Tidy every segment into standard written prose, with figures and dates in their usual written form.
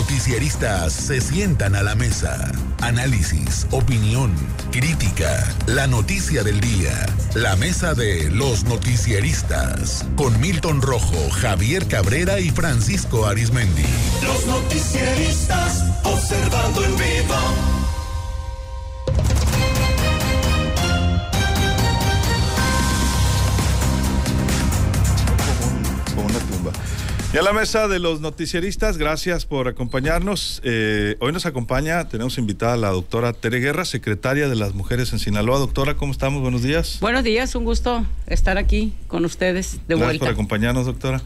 noticieristas se sientan a la mesa. Análisis, opinión, crítica, la noticia del día. La mesa de los noticieristas. Con Milton Rojo, Javier Cabrera y Francisco Arizmendi. Los noticieristas observando en vivo. Y a la mesa de los noticieristas, gracias por acompañarnos. Hoy nos acompaña, tenemos invitada a la doctora Tere Guerra, secretaria de las Mujeres en Sinaloa. Doctora, ¿cómo estamos? Buenos días. Buenos días, un gusto estar aquí con ustedes de vuelta. Gracias por acompañarnos, doctora.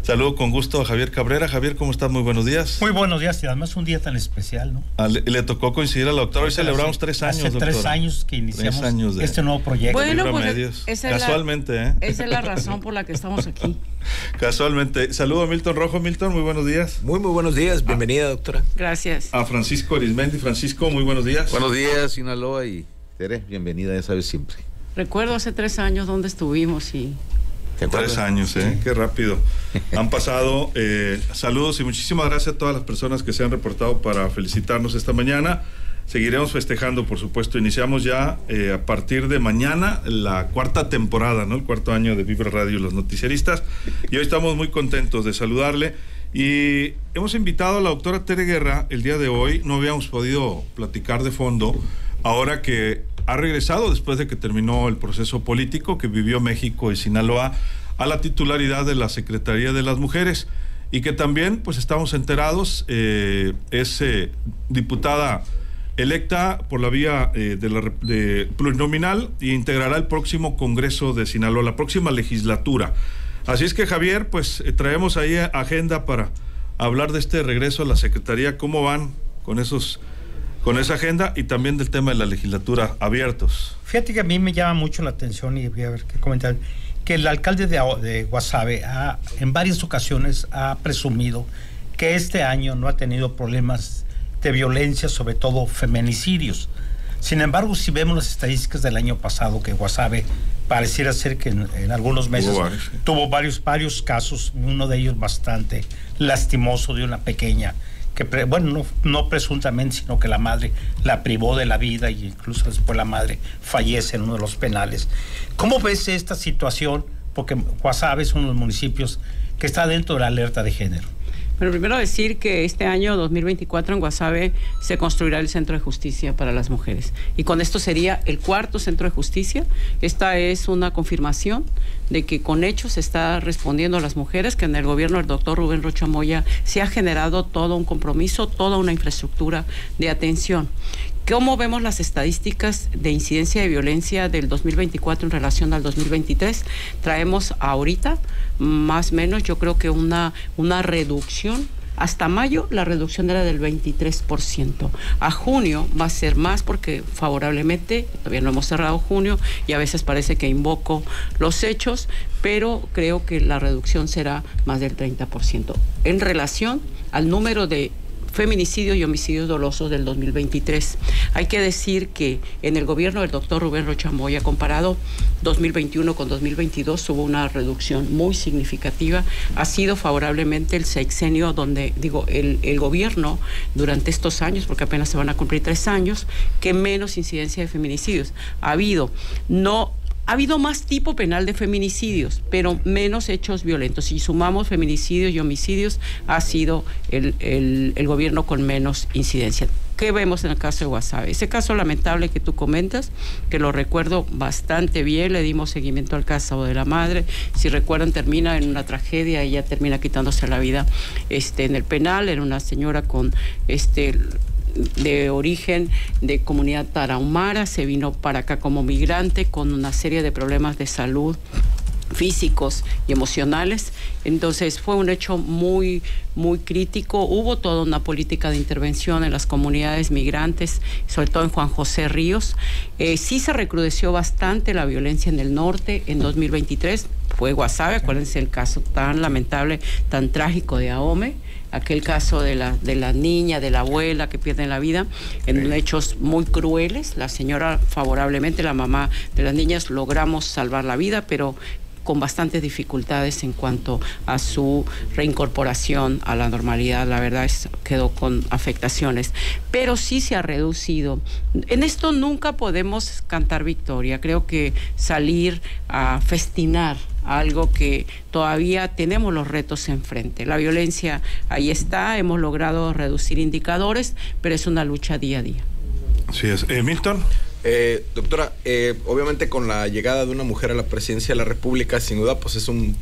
Saludo con gusto a Javier Cabrera. Javier, ¿cómo estás? Muy buenos días. Muy buenos días y además un día tan especial, ¿no? Le tocó coincidir a la doctora. Hoy celebramos 3 años, doctora. Hace 3 años que iniciamos 3 años este nuevo proyecto. Bueno, pues casualmente, esa es la razón por la que estamos aquí. Casualmente. Saludo a Milton Rojo. Milton, muy buenos días. Muy buenos días. Bienvenida, doctora. Gracias. A Francisco Arizmendi. Francisco, muy buenos días. Buenos días, Sinaloa, y Tere, bienvenida, ya sabes, siempre. Recuerdo hace 3 años dónde estuvimos y... 3 años, Sí. Qué rápido han pasado. Saludos y muchísimas gracias a todas las personas que se han reportado para felicitarnos esta mañana. Seguiremos festejando, por supuesto. Iniciamos ya a partir de mañana la 4ª temporada, ¿no? El 4º año de Vibra Radio, los noticieristas. Y hoy estamos muy contentos de saludarle. Y hemos invitado a la doctora Tere Guerra el día de hoy. No habíamos podido platicar de fondo, ahora que ha regresado después de que terminó el proceso político que vivió México y Sinaloa a la titularidad de la Secretaría de las Mujeres, y que también pues estamos enterados es diputada electa por la vía de plurinominal y integrará el próximo Congreso de Sinaloa, la próxima legislatura. Así es que, Javier, pues traemos ahí agenda para hablar de este regreso a la Secretaría. ¿Cómo van con esa agenda y también del tema de la legislatura abiertos? Fíjate que a mí me llama mucho la atención, y voy a ver qué comentar, que el alcalde de Guasave en varias ocasiones ha presumido que este año no ha tenido problemas de violencia, sobre todo feminicidios. Sin embargo, si vemos las estadísticas del año pasado, que Guasave pareciera ser que en algunos meses tuvo varios casos, uno de ellos bastante lastimoso, de una pequeña que, bueno, no presuntamente, sino que la madre la privó de la vida, y incluso después la madre fallece en uno de los penales. ¿Cómo ves esta situación? Porque Guasave es uno de los municipios que está dentro de la alerta de género. Pero primero decir que este año 2024 en Guasave se construirá el Centro de Justicia para las Mujeres, y con esto sería el 4º Centro de Justicia. Esta es una confirmación de que con hechos se está respondiendo a las mujeres, que en el gobierno del doctor Rubén Rocha Moya se ha generado todo un compromiso, toda una infraestructura de atención. ¿Cómo vemos las estadísticas de incidencia de violencia del 2024 en relación al 2023? Traemos ahorita, más o menos, yo creo que una reducción. Hasta mayo la reducción era del 23%. A junio va a ser más, porque favorablemente, todavía no hemos cerrado junio y a veces parece que invoco los hechos, pero creo que la reducción será más del 30% en relación al número de feminicidios y homicidios dolosos del 2023. Hay que decir que en el gobierno del doctor Rubén Rocha Moya, comparado 2021 con 2022, hubo una reducción muy significativa. Ha sido favorablemente el sexenio donde, el gobierno durante estos años, porque apenas se van a cumplir 3 años, que menos incidencia de feminicidios ha habido. Ha habido más tipo penal de feminicidios, pero menos hechos violentos. Si sumamos feminicidios y homicidios, ha sido el gobierno con menos incidencia. ¿Qué vemos en el caso de Guasave? Ese caso lamentable que tú comentas, que lo recuerdo bastante bien, le dimos seguimiento al caso de la madre. Si recuerdan, termina en una tragedia, ella termina quitándose la vida en el penal. Era una señora con de origen de comunidad tarahumara, se vino para acá como migrante con una serie de problemas de salud físicos y emocionales. Entonces fue un hecho muy crítico. Hubo toda una política de intervención en las comunidades migrantes, sobre todo en Juan José Ríos. Sí se recrudeció bastante la violencia en el norte en 2023. Fue Guasave, acuérdense el caso tan lamentable, tan trágico de Ahome, aquel caso de la niña, de la abuela que pierde la vida en hechos muy crueles. La señora, favorablemente, la mamá de las niñas, logramos salvar la vida, pero con bastantes dificultades en cuanto a su reincorporación a la normalidad. La verdad quedó con afectaciones, pero sí se ha reducido. En esto nunca podemos cantar victoria. Creo que salir a festinar algo que todavía tenemos los retos enfrente. La violencia ahí está, hemos logrado reducir indicadores, pero es una lucha día a día. Así es. Milton. Doctora, obviamente con la llegada de una mujer a la presidencia de la República, sin duda, pues es un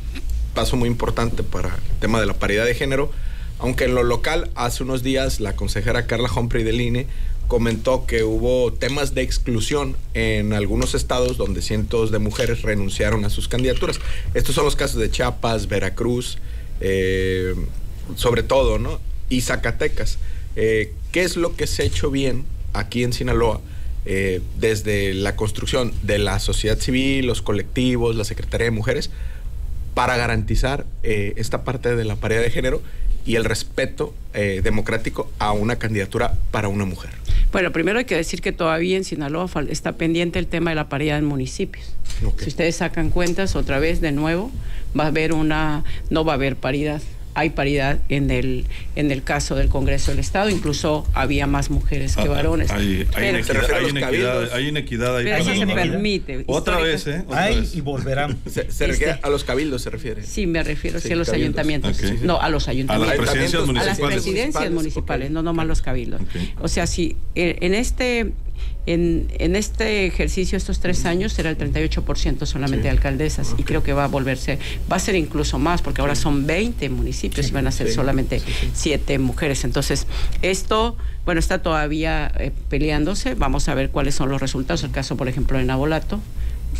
paso muy importante para el tema de la paridad de género, aunque en lo local, hace unos días, la consejera Carla Humphrey del INE comentó que hubo temas de exclusión en algunos estados donde cientos de mujeres renunciaron a sus candidaturas. Estos son los casos de Chiapas, Veracruz, sobre todo, ¿no? Y Zacatecas. ¿Qué es lo que se ha hecho bien aquí en Sinaloa desde la construcción de la sociedad civil, los colectivos, la Secretaría de Mujeres, para garantizar esta parte de la paridad de género y el respeto democrático a una candidatura para una mujer? Bueno, primero hay que decir que todavía en Sinaloa está pendiente el tema de la paridad en municipios. Okay. Si ustedes sacan cuentas, otra vez, de nuevo, no va a haber paridad. Hay paridad en el caso del Congreso del Estado, incluso había más mujeres que varones. Hay inequidad ahí. Pero eso se permite. Otra vez, Y volverán. Se refiere a los cabildos, se refiere. Sí, me refiero a los ayuntamientos. Okay. No, a los ayuntamientos. A las presidencias municipales. A las presidencias municipales, no nomás los cabildos. Okay. O sea, si en este ejercicio, estos 3 años, será el 38% solamente de alcaldesas, y creo que va a ser incluso más, porque ahora son 20 municipios y van a ser solamente 7 mujeres. Entonces, esto, bueno, está todavía peleándose. Vamos a ver cuáles son los resultados. El caso, por ejemplo, de Navolato,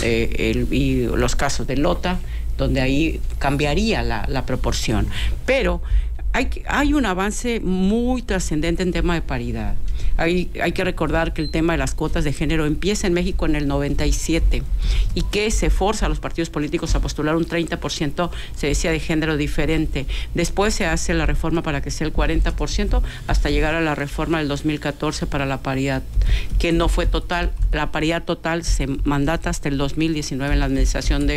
y los casos de Lota, donde ahí cambiaría la proporción. Pero hay un avance muy trascendente en tema de paridad. Hay que recordar que el tema de las cuotas de género empieza en México en el 97 y que se forza a los partidos políticos a postular un 30%, se decía, de género diferente. Después se hace la reforma para que sea el 40%, hasta llegar a la reforma del 2014 para la paridad, que no fue total. La paridad total se mandata hasta el 2019 en la administración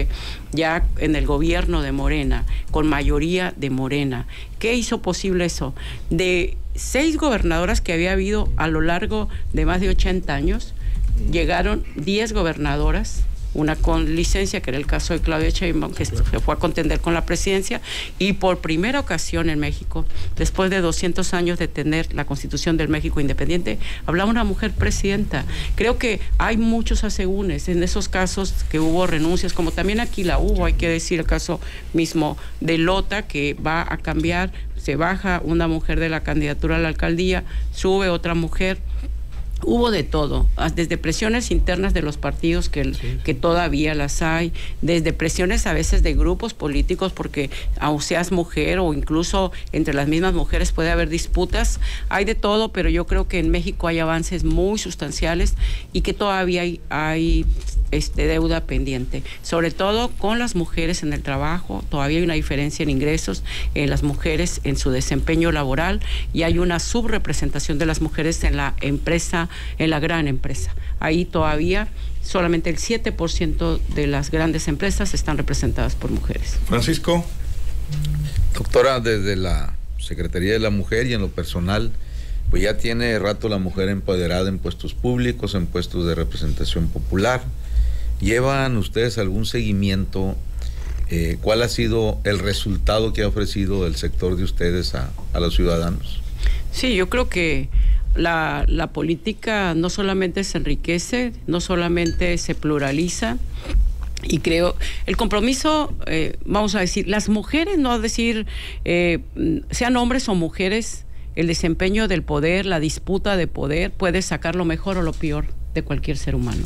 ya en el gobierno de Morena, con mayoría de Morena. ¿Qué hizo posible eso? De 6 gobernadoras que había habido a lo largo de más de 80 años, llegaron 10 gobernadoras, una con licencia, que era el caso de Claudia Sheinbaum, que se fue a contender con la presidencia, y por primera ocasión en México, después de 200 años de tener la Constitución del México independiente, hablaba una mujer presidenta. Creo que hay muchos asegúnes en esos casos que hubo renuncias, como también aquí la hubo, hay que decir, el caso mismo de Lota, que va a cambiar, se baja una mujer de la candidatura a la alcaldía, sube otra mujer. Hubo de todo, desde presiones internas de los partidos que todavía las hay, desde presiones a veces de grupos políticos, porque aun seas mujer o incluso entre las mismas mujeres puede haber disputas, hay de todo, pero yo creo que en México hay avances muy sustanciales y que todavía hay deuda pendiente, sobre todo con las mujeres en el trabajo. Todavía hay una diferencia en ingresos en las mujeres en su desempeño laboral, y hay una subrepresentación de las mujeres en la empresa, en la gran empresa. Ahí todavía solamente el 7% de las grandes empresas están representadas por mujeres. Francisco. Doctora, desde la Secretaría de la Mujer y en lo personal, pues ya tiene rato la mujer empoderada en puestos públicos, en puestos de representación popular. ¿Llevan ustedes algún seguimiento? ¿Cuál ha sido el resultado que ha ofrecido el sector de ustedes a los ciudadanos? Sí, yo creo que la política no solamente se enriquece, no solamente se pluraliza, y creo el compromiso, vamos a decir, las mujeres, no decir sean hombres o mujeres, el desempeño del poder, la disputa de poder puede sacar lo mejor o lo peor de cualquier ser humano.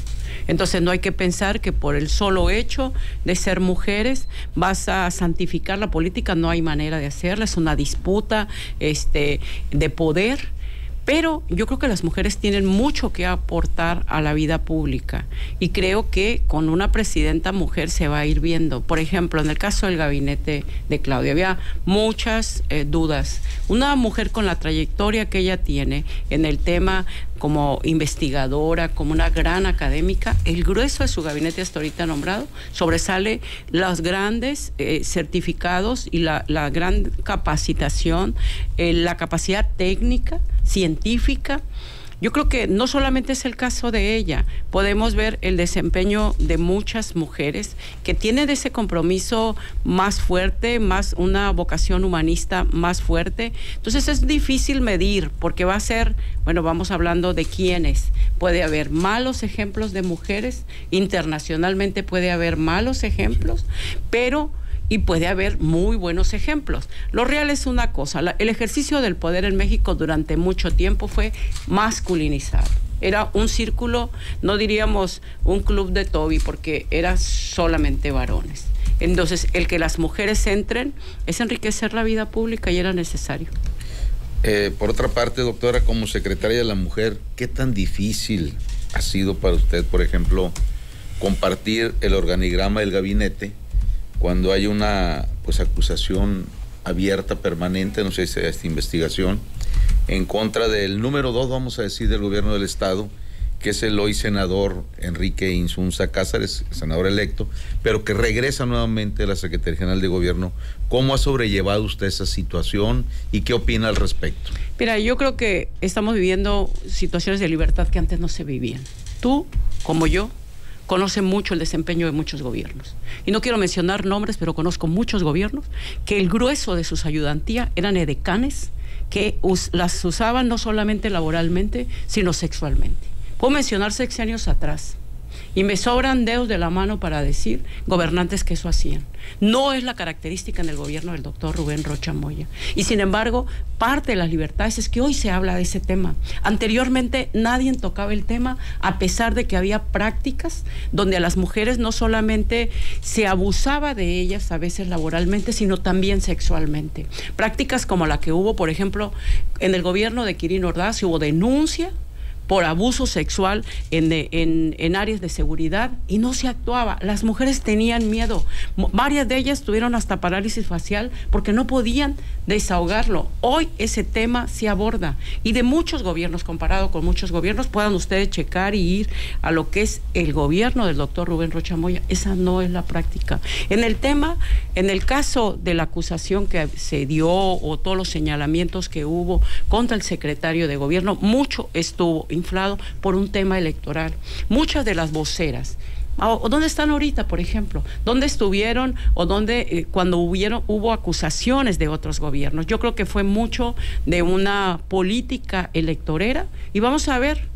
Entonces no hay que pensar que por el solo hecho de ser mujeres vas a santificar la política. No hay manera de hacerla, es una disputa de poder, Pero yo creo que las mujeres tienen mucho que aportar a la vida pública y creo que con una presidenta mujer se va a ir viendo. Por ejemplo, en el caso del gabinete de Claudia había muchas dudas. Una mujer con la trayectoria que ella tiene en el tema como investigadora, como una gran académica, el grueso de su gabinete hasta ahorita nombrado sobresale los grandes certificados y la gran capacitación, la capacidad técnica, científica. Yo creo que no solamente es el caso de ella, podemos ver el desempeño de muchas mujeres que tienen ese compromiso más fuerte, más una vocación humanista más fuerte. Entonces es difícil medir porque va a ser, bueno, vamos hablando de quiénes. Puede haber malos ejemplos de mujeres, internacionalmente puede haber malos ejemplos, y puede haber muy buenos ejemplos. Lo real es una cosa, el ejercicio del poder en México durante mucho tiempo fue masculinizado. Era un círculo, no diríamos un club de Toby, porque era solamente varones. Entonces, el que las mujeres entren es enriquecer la vida pública y era necesario. Por otra parte, doctora, como secretaria de la Mujer, ¿qué tan difícil ha sido para usted, por ejemplo, compartir el organigrama del gabinete cuando hay una acusación abierta, permanente, no sé si es esta investigación, en contra del número 2, vamos a decir, del gobierno del Estado, que es el hoy senador Enrique Insunza Cázares, senador electo, pero que regresa nuevamente a la Secretaría General de Gobierno? ¿Cómo ha sobrellevado usted esa situación y qué opina al respecto? Mira, yo creo que estamos viviendo situaciones de libertad que antes no se vivían. Tú, como yo, conoce mucho el desempeño de muchos gobiernos. Y no quiero mencionar nombres, pero conozco muchos gobiernos que el grueso de sus ayudantías eran edecanes que las usaban no solamente laboralmente, sino sexualmente. Puedo mencionar sexenios atrás. Y me sobran dedos de la mano para decir gobernantes que eso hacían. No es la característica en el gobierno del doctor Rubén Rocha Moya. Y sin embargo, parte de las libertades es que hoy se habla de ese tema. Anteriormente nadie tocaba el tema, a pesar de que había prácticas donde a las mujeres no solamente se abusaba de ellas, a veces laboralmente, sino también sexualmente. Prácticas como la que hubo, por ejemplo, en el gobierno de Quirino Ordaz, hubo denuncia por abuso sexual en áreas de seguridad y no se actuaba. Las mujeres tenían miedo. Varias de ellas tuvieron hasta parálisis facial porque no podían desahogarlo. Hoy ese tema se aborda y de muchos gobiernos, comparado con muchos gobiernos, puedan ustedes checar y ir a lo que es el gobierno del doctor Rubén Rocha Moya. Esa no es la práctica. En el caso de la acusación que se dio o todos los señalamientos que hubo contra el secretario de gobierno, mucho estuvo inflado por un tema electoral. Muchas de las voceras, ¿dónde están ahorita, por ejemplo? ¿Dónde estuvieron o dónde cuando hubo acusaciones de otros gobiernos? Yo creo que fue mucho de una política electorera y vamos a ver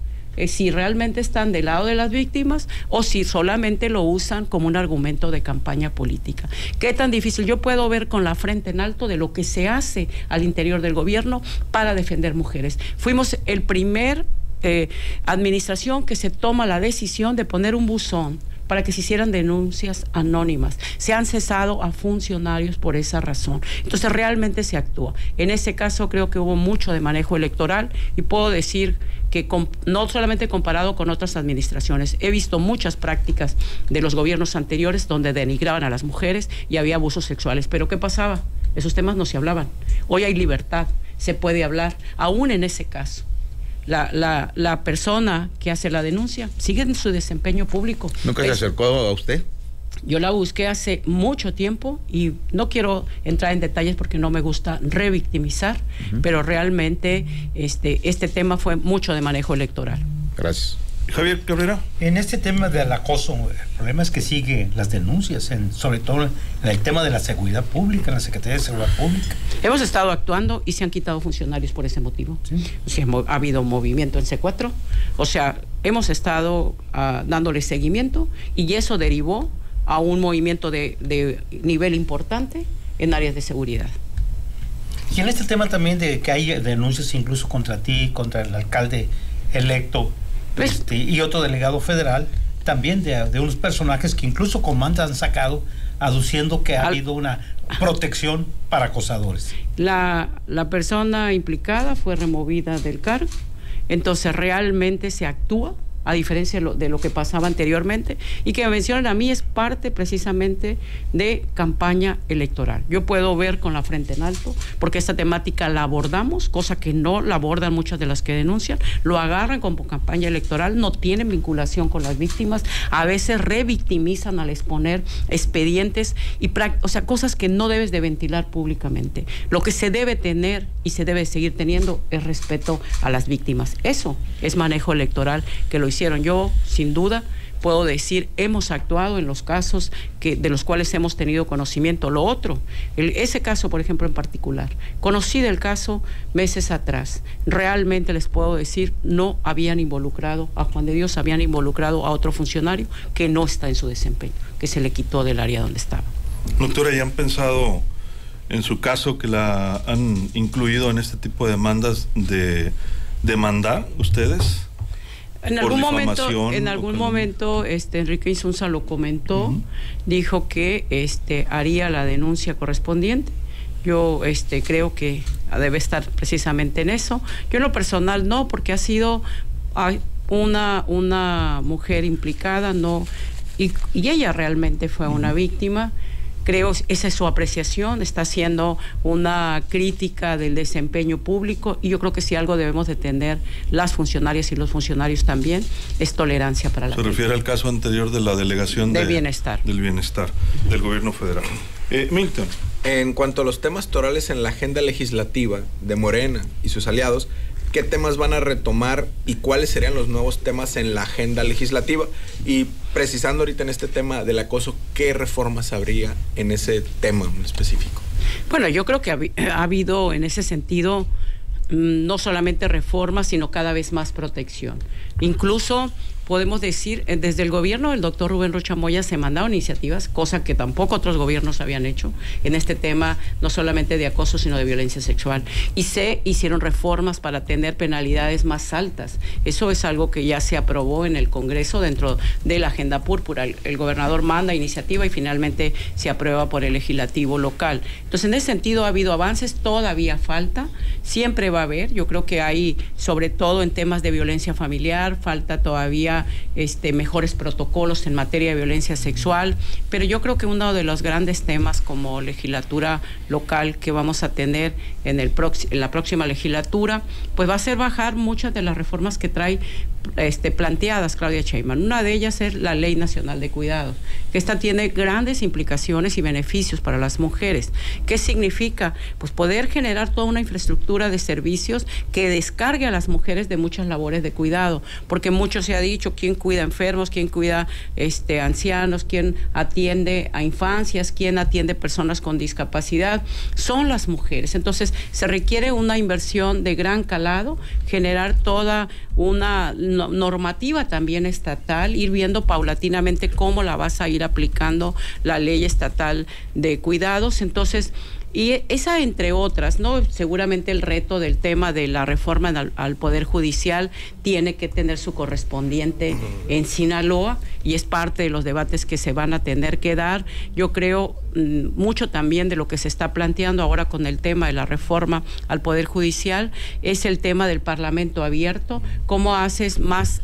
si realmente están del lado de las víctimas o si solamente lo usan como un argumento de campaña política. ¿Qué tan difícil? Yo puedo ver con la frente en alto de lo que se hace al interior del gobierno para defender mujeres. Fuimos el primer administración que se toma la decisión de poner un buzón para que se hicieran denuncias anónimas. Se han cesado a funcionarios por esa razón. Entonces realmente se actúa. En ese caso creo que hubo mucho de manejo electoral y puedo decir que no solamente comparado con otras administraciones, he visto muchas prácticas de los gobiernos anteriores donde denigraban a las mujeres y había abusos sexuales. Pero ¿qué pasaba? Esos temas no se hablaban. Hoy hay libertad, se puede hablar, aún en ese caso. La persona que hace la denuncia sigue en su desempeño público. ¿Nunca se acercó a usted? Yo la busqué hace mucho tiempo y no quiero entrar en detalles porque no me gusta revictimizar, pero realmente este tema fue mucho de manejo electoral. Gracias. Javier Cabrera. En este tema del acoso, el problema es que siguen las denuncias, sobre todo en el tema de la seguridad pública, en la Secretaría de Seguridad Pública. Hemos estado actuando y se han quitado funcionarios por ese motivo. ¿Sí? O sea, ha habido movimiento en C4, o sea, hemos estado dándole seguimiento y eso derivó a un movimiento de nivel importante en áreas de seguridad. Y en este tema también de que hay denuncias incluso contra ti, contra el alcalde electo, y otro delegado federal, también de unos personajes que incluso comandas han sacado aduciendo que ha habido una protección para acosadores. La persona implicada fue removida del cargo, entonces realmente se actúa, a diferencia de lo que pasaba anteriormente, y que me mencionan a mí es parte precisamente de campaña electoral. Yo puedo ver con la frente en alto, porque esta temática la abordamos, cosa que no la abordan muchas de las que denuncian, lo agarran como campaña electoral, no tienen vinculación con las víctimas, a veces revictimizan al exponer expedientes, o sea, cosas que no debes de ventilar públicamente. Lo que se debe tener y se debe seguir teniendo es respeto a las víctimas. Eso es manejo electoral que lo hicieron. Yo, sin duda, puedo decir, hemos actuado en los casos de los cuales hemos tenido conocimiento. Lo otro, ese caso, por ejemplo, en particular, conocí del caso meses atrás. Realmente les puedo decir, no habían involucrado a Juan de Dios, habían involucrado a otro funcionario que no está en su desempeño, que se le quitó del área donde estaba. Doctora, ¿ya han pensado en su caso que la han incluido en este tipo de demandas de demandar ustedes? En algún momento, Enrique Insunza lo comentó, dijo que haría la denuncia correspondiente. Yo creo que debe estar precisamente en eso. Yo en lo personal no, porque ha sido una mujer implicada, no, y ella realmente fue una víctima. Creo esa es su apreciación, está haciendo una crítica del desempeño público, y yo creo que si algo debemos de tener las funcionarias y los funcionarios también es tolerancia para la gente. Se refiere al caso anterior de la delegación del bienestar del gobierno federal. Milton. En cuanto a los temas torales en la agenda legislativa de Morena y sus aliados, ¿qué temas van a retomar y cuáles serían los nuevos temas en la agenda legislativa? Y precisando ahorita en este tema del acoso, ¿qué reformas habría en ese tema en específico? Bueno, yo creo que ha habido en ese sentido no solamente reformas, sino cada vez más protección. Incluso podemos decir, desde el gobierno del doctor Rubén Rocha Moya se mandaron iniciativas, cosa que tampoco otros gobiernos habían hecho, en este tema no solamente de acoso, sino de violencia sexual. Y se hicieron reformas para tener penalidades más altas. Eso es algo que ya se aprobó en el Congreso dentro de la agenda púrpura. El gobernador manda iniciativa y finalmente se aprueba por el legislativo local. Entonces, en ese sentido ha habido avances, todavía falta, siempre va a haber. Yo creo que hay, sobre todo en temas de violencia familiar, falta todavía mejores protocolos en materia de violencia sexual, pero yo creo que uno de los grandes temas como legislatura local que vamos a tener en la próxima legislatura, pues va a ser bajar muchas de las reformas que trae planteadas Claudia Sheinbaum. Una de ellas es la Ley Nacional de Cuidados, que esta tiene grandes implicaciones y beneficios para las mujeres. ¿Qué significa? Pues poder generar toda una infraestructura de servicios que descargue a las mujeres de muchas labores de cuidado, porque mucho se ha dicho quién cuida enfermos, quién cuida ancianos, quién atiende a infancias, quién atiende personas con discapacidad, son las mujeres. Entonces se requiere una inversión de gran calado, generar toda una normativa también estatal, ir viendo paulatinamente cómo la vas a ir aplicando la ley estatal de cuidados. Entonces, y esa entre otras, ¿no? Seguramente el reto del tema de la reforma al Poder Judicial tiene que tener su correspondiente en Sinaloa, y es parte de los debates que se van a tener que dar. Yo creo mucho también de lo que se está planteando ahora con el tema de la reforma al Poder Judicial es el tema del Parlamento abierto, cómo haces más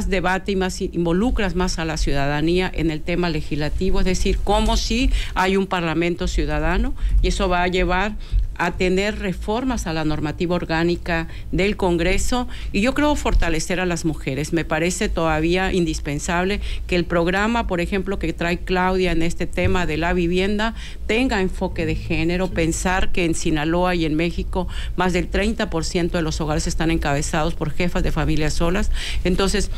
debate y más involucras más a la ciudadanía en el tema legislativo, es decir, cómo si hay un Parlamento ciudadano, y eso va a llevar a tener reformas a la normativa orgánica del Congreso, y yo creo fortalecer a las mujeres. Me parece todavía indispensable que el programa, por ejemplo, que trae Claudia en este tema de la vivienda, tenga enfoque de género, pensar que en Sinaloa y en México más del 30% de los hogares están encabezados por jefas de familias solas. Entonces,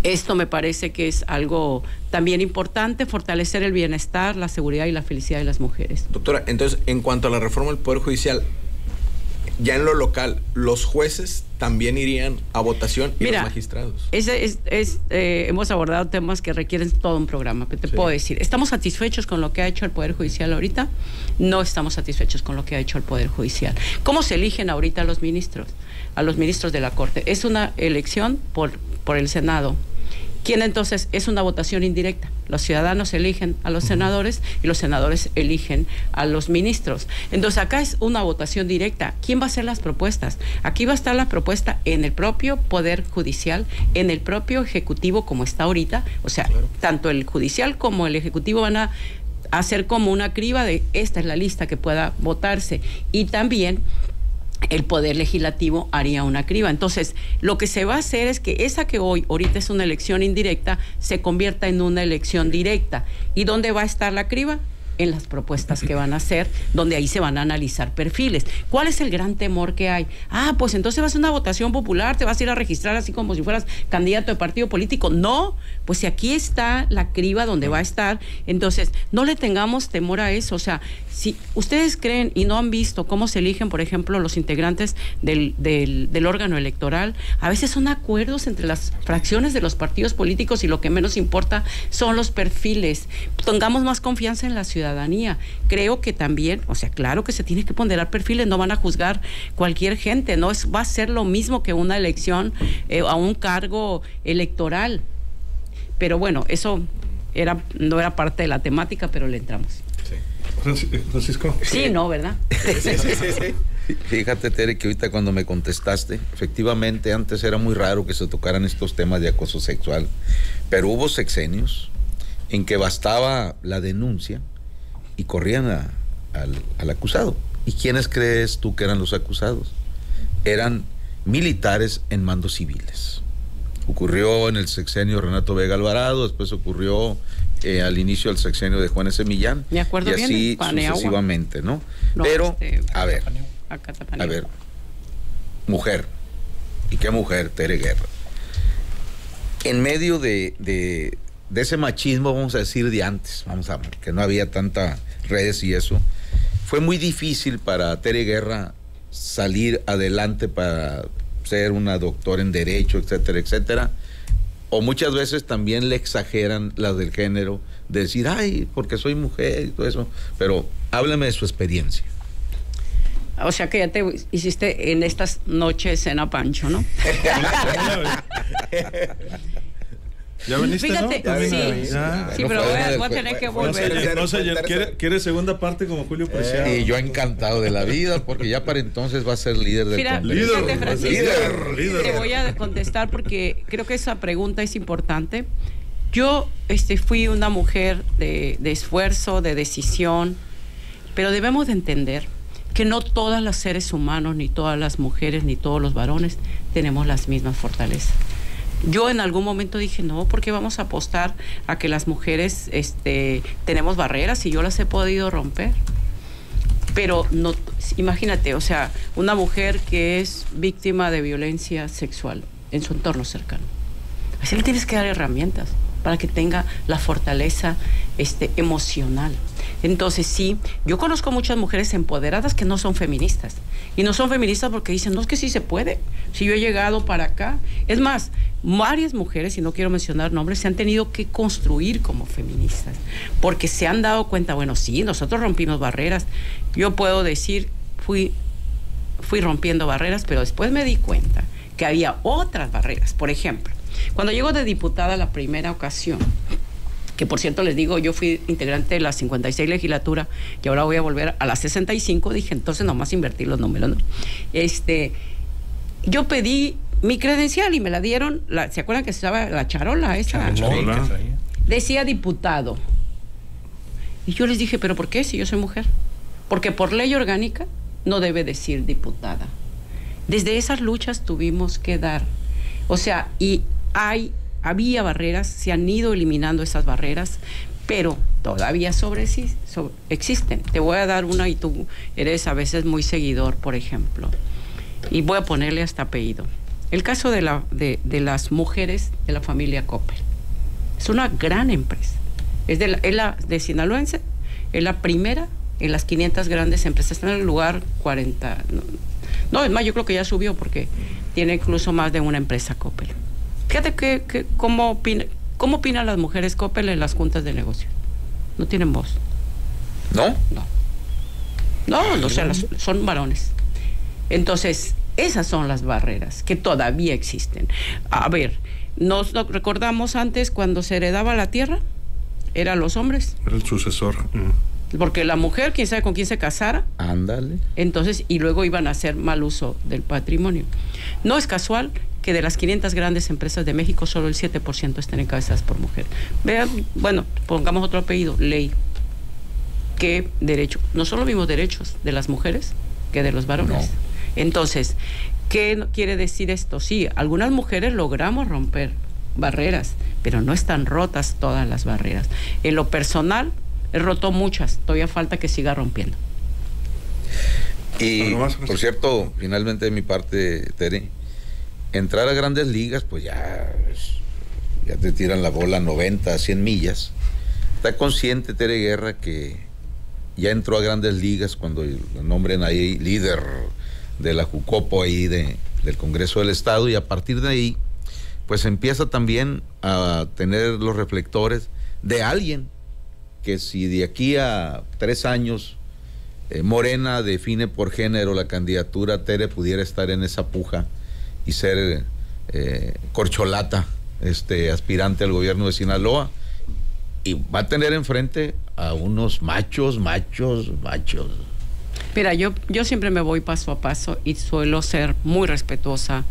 esto me parece que es algo también importante, fortalecer el bienestar, la seguridad y la felicidad de las mujeres. Doctora, entonces, en cuanto a la reforma del Poder Judicial, ya en lo local, ¿los jueces también irían a votación y los magistrados? Hemos abordado temas que requieren todo un programa, que te puedo decir. ¿Estamos satisfechos con lo que ha hecho el Poder Judicial ahorita? No estamos satisfechos con lo que ha hecho el Poder Judicial. ¿Cómo se eligen ahorita a los ministros de la Corte? Es una elección por el Senado. ¿Quién entonces? Es una votación indirecta. Los ciudadanos eligen a los senadores y los senadores eligen a los ministros. Entonces acá es una votación directa. ¿Quién va a hacer las propuestas? Aquí va a estar la propuesta en el propio Poder Judicial, en el propio Ejecutivo como está ahorita. O sea, tanto el Judicial como el Ejecutivo van a hacer como una criba de esta es la lista que pueda votarse. Y también el Poder Legislativo haría una criba. Entonces, lo que se va a hacer es que esa que ahorita es una elección indirecta, se convierta en una elección directa. ¿Y dónde va a estar la criba? En las propuestas que van a hacer, donde ahí se van a analizar perfiles. ¿Cuál es el gran temor que hay? Pues entonces va a ser una votación popular, te vas a ir a registrar así como si fueras candidato de partido político. No, pues si aquí está la criba donde va a estar, entonces no le tengamos temor a eso. O sea, si ustedes creen y no han visto cómo se eligen, por ejemplo, los integrantes del órgano electoral, a veces son acuerdos entre las fracciones de los partidos políticos y lo que menos importa son los perfiles. Tengamos más confianza en la ciudadanía. Creo que también, o sea, claro que se tiene que ponderar perfiles, no van a juzgar cualquier gente, no va a ser lo mismo que una elección a un cargo electoral. Pero bueno, eso no era parte de la temática, pero le entramos. Sí. Francisco. Sí, no, ¿verdad? Sí. Fíjate, Tere, que ahorita cuando me contestaste, efectivamente antes era muy raro que se tocaran estos temas de acoso sexual, pero hubo sexenios en que bastaba la denuncia y corrían al acusado. ¿Y quiénes crees tú que eran los acusados? Eran militares en mandos civiles. Ocurrió en el sexenio Renato Vega Alvarado, después ocurrió al inicio del sexenio de Juan S. Millán. Me acuerdo y bien, así sucesivamente, ¿no? Pero, a ver, mujer, ¿y qué mujer? Tere Guerra. En medio de ese machismo, vamos a decir, de antes, que no había tantas redes y eso, fue muy difícil para Tere Guerra salir adelante para ser una doctora en Derecho, etcétera, etcétera. O muchas veces también le exageran las del género, de decir, porque soy mujer y todo eso. Pero háblame de su experiencia. O sea que ya te hiciste en estas noches cena Pancho, ¿no? ¿Ya viniste, fíjate, no? Sí, pero voy a tener que volver. No sé, ¿quiere segunda parte como Julio Preciado? Y yo encantado de la vida, porque ya para entonces va a ser líder del Congreso. Líder. Te voy a contestar porque creo que esa pregunta es importante. Yo fui una mujer de esfuerzo, de decisión, pero debemos de entender que no todos los seres humanos, ni todas las mujeres, ni todos los varones tenemos las mismas fortalezas. Yo en algún momento dije, no, ¿por qué vamos a apostar a que las mujeres tenemos barreras y yo las he podido romper? Pero no, imagínate, o sea, una mujer que es víctima de violencia sexual en su entorno cercano. Así le tienes que dar herramientas para que tenga la fortaleza emocional. Entonces sí, yo conozco muchas mujeres empoderadas que no son feministas. Y no son feministas porque dicen, no, es que sí se puede. Si yo he llegado para acá. Es más, varias mujeres, y no quiero mencionar nombres, se han tenido que construir como feministas. Porque se han dado cuenta, bueno, sí, nosotros rompimos barreras. Yo puedo decir, fui rompiendo barreras, pero después me di cuenta que había otras barreras. Por ejemplo, cuando llego de diputada la primera ocasión, que por cierto les digo, yo fui integrante de la 56 legislatura y ahora voy a volver a la 65, dije, entonces nomás invertir los números, ¿no? Yo pedí mi credencial y me la dieron, ¿se acuerdan que se llama la charola esa? Charola. Decía diputado. Y yo les dije, ¿pero por qué si yo soy mujer? Porque por ley orgánica no debe decir diputada. Desde esas luchas tuvimos que dar. O sea, y había barreras, se han ido eliminando esas barreras, pero todavía existen. Te voy a dar una y tú eres a veces muy seguidor, por ejemplo. Y voy a ponerle hasta apellido. El caso de las mujeres de la familia Coppel. Es una gran empresa. Es de sinaloense, es la primera en las 500 grandes empresas. Está en el lugar 40. No, es más, yo creo que ya subió porque tiene incluso más de una empresa Coppel. Fíjate cómo opinan las mujeres Coppel en las juntas de negocios. No tienen voz. ¿No? No, o sea, son varones. Entonces, esas son las barreras que todavía existen. A ver, Nos recordamos antes cuando se heredaba la tierra, eran los hombres. Era el sucesor. Porque la mujer, quién sabe con quién se casara. Ándale. Entonces, y luego iban a hacer mal uso del patrimonio. No es casual que de las 500 grandes empresas de México, solo el 7% estén encabezadas por mujer. Vean, bueno, pongamos otro apellido, Ley. ¿Qué derecho? No son los mismos derechos de las mujeres que de los varones. No. Entonces, ¿qué quiere decir esto? Sí, algunas mujeres logramos romper barreras, pero no están rotas todas las barreras. En lo personal, he roto muchas, todavía falta que siga rompiendo. Y, por cierto, finalmente de mi parte, Tere, entrar a grandes ligas, pues ya te tiran la bola 90, 100 millas. ¿Está consciente, Tere Guerra, que ya entró a grandes ligas cuando lo nombren ahí líder de la Jucopo ahí del Congreso del Estado, y a partir de ahí pues empieza también a tener los reflectores de alguien que si de aquí a 3 años Morena define por género la candidatura, Tere pudiera estar en esa puja y ser corcholata, aspirante al gobierno de Sinaloa, y va a tener enfrente a unos machos. Mira, yo siempre me voy paso a paso y suelo ser muy respetuosa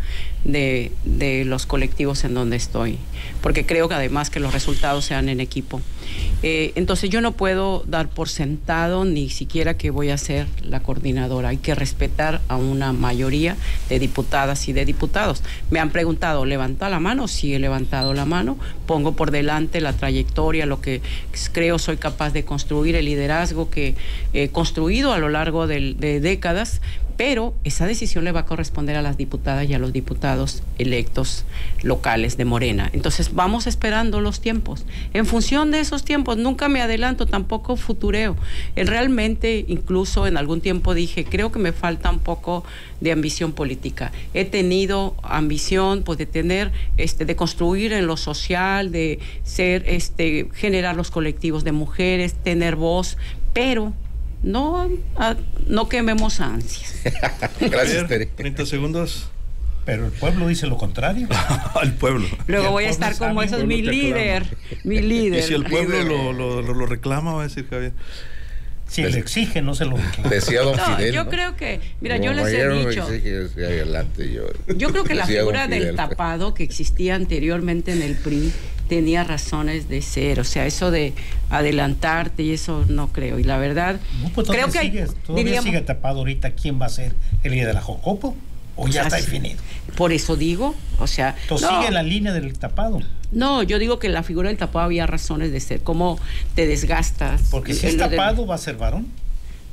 de los colectivos en donde estoy, porque creo que además que los resultados sean en equipo. Entonces yo no puedo dar por sentado ni siquiera que voy a ser la coordinadora. Hay que respetar a una mayoría de diputadas y de diputados. Me han preguntado, ¿levanta la mano? Sí, he levantado la mano. Pongo por delante la trayectoria, lo que creo soy capaz de construir, el liderazgo que he construido a lo largo de décadas, pero esa decisión le va a corresponder a las diputadas y a los diputados electos locales de Morena. Entonces vamos esperando los tiempos. En función de esos tiempos, nunca me adelanto, tampoco futureo. Realmente, incluso en algún tiempo dije, creo que me falta un poco de ambición política. He tenido ambición, pues, de tener, de construir en lo social, de ser, generar los colectivos de mujeres, tener voz, pero no quememos ansias. Gracias, Tere. 30 segunos. Pero el pueblo dice lo contrario. El pueblo. Luego voy a estar como eso, es mi líder. Y si el pueblo lo reclama, va a decir Javier. Si le exige, no se lo reclama. Decía don Fidel. Yo creo que, mira, yo les he dicho. Yo creo que la figura del tapado que existía anteriormente en el PRI tenía razones de ser, o sea, eso de adelantarte y eso no creo. Y la verdad, pues creo que todavía sigue tapado ahorita quién va a ser el líder de la Jocopo, o ya está definido. Por eso digo, o sea, entonces sigue la línea del tapado. No, yo digo que la figura del tapado había razones de ser, cómo te desgastas. Porque si es tapado, ¿va a ser varón?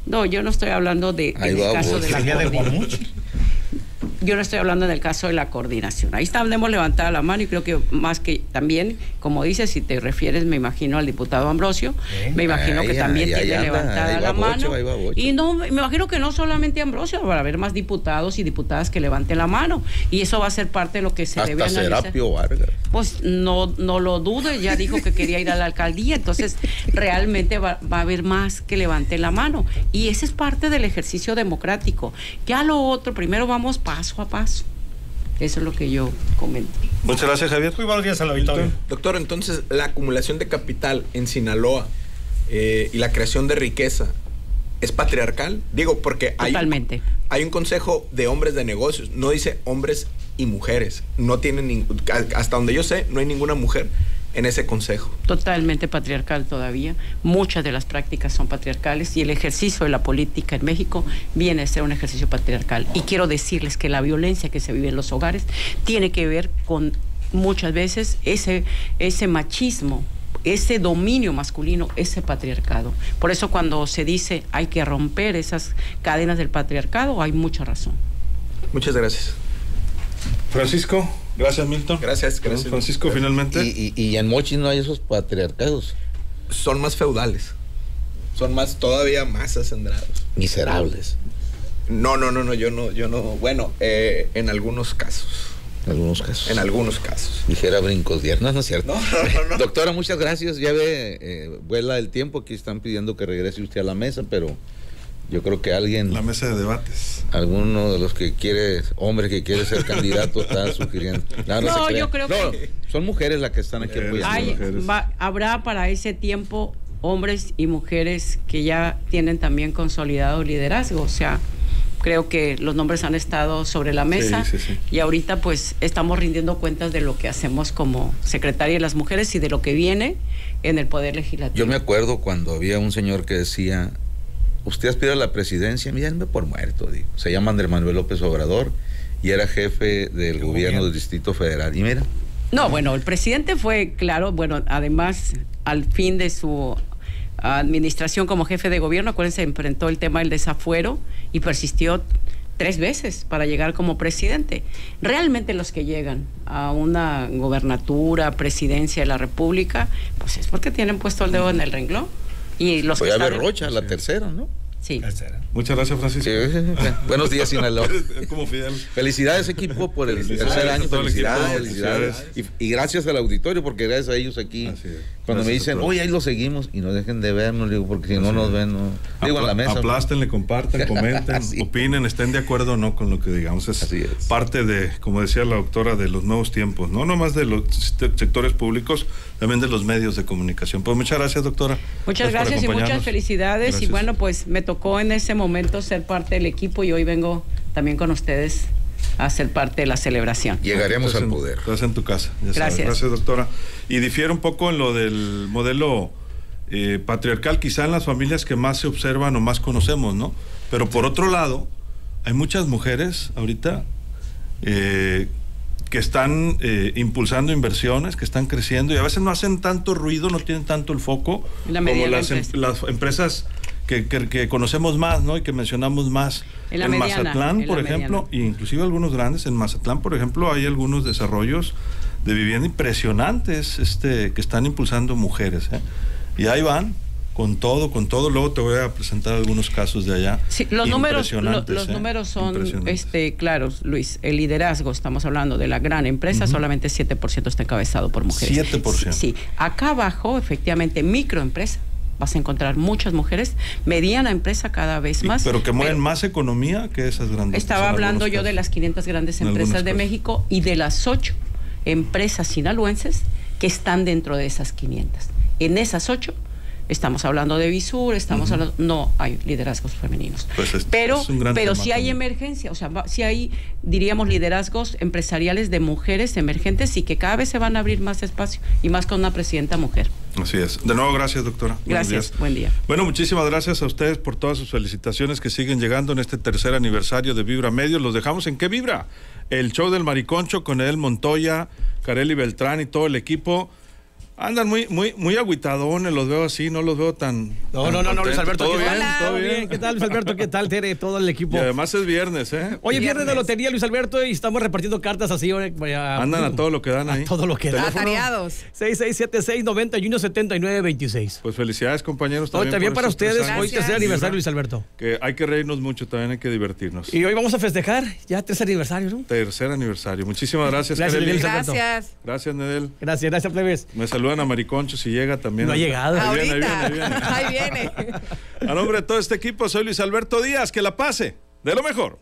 No, yo no estoy hablando del caso de la coordinación. Yo no estoy hablando del caso de la coordinación. Ahí hemos levantado la mano y creo que más que también, como dices, si te refieres, me imagino al diputado Ambrosio, me imagino que también tiene levantada la mano. Y no, me imagino que no solamente Ambrosio, va a haber más diputados y diputadas que levanten la mano. Y eso va a ser parte de lo que se debe analizar. Hasta Serapio Vargas. Pues no lo dudo, ya dijo que quería ir a la alcaldía, entonces realmente va a haber más que levanten la mano. Y ese es parte del ejercicio democrático. Ya lo otro, primero vamos paso a paso. Eso es lo que yo comento. Muchas gracias, Javier. Muy buenos días a la auditorio. Doctor, entonces la acumulación de capital en Sinaloa y la creación de riqueza es patriarcal. Digo, porque totalmente. Hay un consejo de hombres de negocios, no dice hombres y mujeres. No tienen hasta donde yo sé, no hay ninguna mujer en ese consejo. Totalmente patriarcal todavía. Muchas de las prácticas son patriarcales y el ejercicio de la política en México viene a ser un ejercicio patriarcal. Y quiero decirles que la violencia que se vive en los hogares tiene que ver con muchas veces ese machismo, ese dominio masculino, ese patriarcado. Por eso cuando se dice hay que romper esas cadenas del patriarcado, hay mucha razón. Muchas gracias. Francisco, gracias, Milton. Gracias. Francisco, finalmente. Y en Mochis no hay esos patriarcados. Son más feudales. Son todavía más acendrados. Miserables. No, yo no. Bueno, en algunos casos. En algunos casos. Dijera brincos viernes, ¿no es cierto? No. Doctora, muchas gracias. Ya vuela el tiempo. Aquí están pidiendo que regrese usted a la mesa, pero Yo creo que alguien... La mesa de debates. Alguno de los hombres que quiere ser candidato está sugiriendo. No, yo creo que... Son mujeres las que están aquí apoyando. Habrá para ese tiempo hombres y mujeres que ya tienen también consolidado liderazgo, o sea... Creo que los nombres han estado sobre la mesa y ahorita pues estamos rindiendo cuentas de lo que hacemos como secretaria de las mujeres y de lo que viene en el Poder Legislativo. Yo me acuerdo cuando había un señor que decía, usted aspira a la presidencia, mírenme por muerto, digo. Se llama Andrés Manuel López Obrador y era jefe del gobierno del Distrito Federal. Y mira. No, bueno, el presidente fue claro, bueno, además al fin de su administración como jefe de gobierno, acuérdense, enfrentó el tema del desafuero y persistió 3 veces para llegar como presidente. Realmente los que llegan a una gobernatura, presidencia de la República, pues es porque tienen puesto el dedo en el renglón. Y los Voy a ver Rocha, la tercera, ¿no? Sí. Muchas gracias, Francisco. Sí. Buenos días, Sinaloa. Como Fidel. Felicidades, equipo, por el tercer año. Felicidades. Y gracias al auditorio, porque gracias a ellos aquí, cuando me dicen, oye, ahí lo seguimos, y no dejen de vernos, digo, porque si no nos ven, no. Digo, en la mesa. Aplástenle, compartan, comenten, opinen, estén de acuerdo o no con lo que digamos. Es parte de, como decía la doctora, de los nuevos tiempos, no nomás de los sectores públicos, también de los medios de comunicación. Pues muchas gracias, doctora. Muchas gracias y muchas felicidades. Gracias. Y bueno, pues me tocó en ese momento ser parte del equipo y hoy vengo también con ustedes a ser parte de la celebración. Llegaremos al poder. Estás en tu casa. Ya gracias. Sabes. Gracias, doctora. Y difiere un poco en lo del modelo patriarcal, quizá en las familias que más se observan o más conocemos, ¿no? Pero por otro lado, hay muchas mujeres ahorita que están impulsando inversiones, que están creciendo y a veces no hacen tanto ruido, no tienen tanto el foco como las empresas que conocemos más, ¿no? Y que mencionamos más. En Mazatlán, por ejemplo, e inclusive algunos grandes, en Mazatlán, por ejemplo, hay algunos desarrollos de vivienda impresionantes que están impulsando mujeres, ¿eh? Y ahí van con todo, luego te voy a presentar algunos casos de allá. Sí, los números son claros, Luis. El liderazgo, estamos hablando de la gran empresa, solamente 7% está encabezado por mujeres. 7%. Sí, acá abajo, efectivamente, microempresa, vas a encontrar muchas mujeres, mediana empresa cada vez más. Pero que mueven más economía que esas grandes. Estaba hablando yo de las 500 grandes empresas de México y de las 8 empresas sinaloenses que están dentro de esas 500. En esas 8 estamos hablando de Visur, estamos hablando, no hay liderazgos femeninos. Pues pero sí hay emergencia, o sea, sí hay, diríamos, liderazgos empresariales de mujeres emergentes y que cada vez se van a abrir más espacio y más con una presidenta mujer. Así es. De nuevo, gracias, doctora. Gracias, buen día. Bueno, muchísimas gracias a ustedes por todas sus felicitaciones que siguen llegando en este tercer aniversario de Vibra Medios. Los dejamos en ¿Qué Vibra? El show del Mariconcho con Edel Montoya, Kareli Beltrán y todo el equipo. Andan muy agüitadones, los veo así, no los veo tan... No, Luis Alberto. ¿Todo bien? Hola, ¿Todo bien? ¿Qué tal, Luis Alberto? ¿Qué tal, Tere? Todo el equipo. Y además es viernes, ¿eh? Oye, viernes de lotería, Luis Alberto, y estamos repartiendo cartas así. Andan a todo lo que dan ahí. A todo lo que dan. Atareados. 6676-9179-26. Pues felicidades, compañeros. También para ustedes, hoy tercer aniversario, Luis Alberto. Que hay que reírnos mucho, también hay que divertirnos. Y hoy vamos a festejar ya tercer aniversario, ¿no? Tercer aniversario. Muchísimas gracias, Kareli. Gracias. Gracias, Nedel. Gracias, plebes. Me saludan a Mariconcho si llega también. No ha llegado. Ahí viene. Ahí viene. A nombre de todo este equipo, soy Luis Alberto Díaz. Que la pase de lo mejor.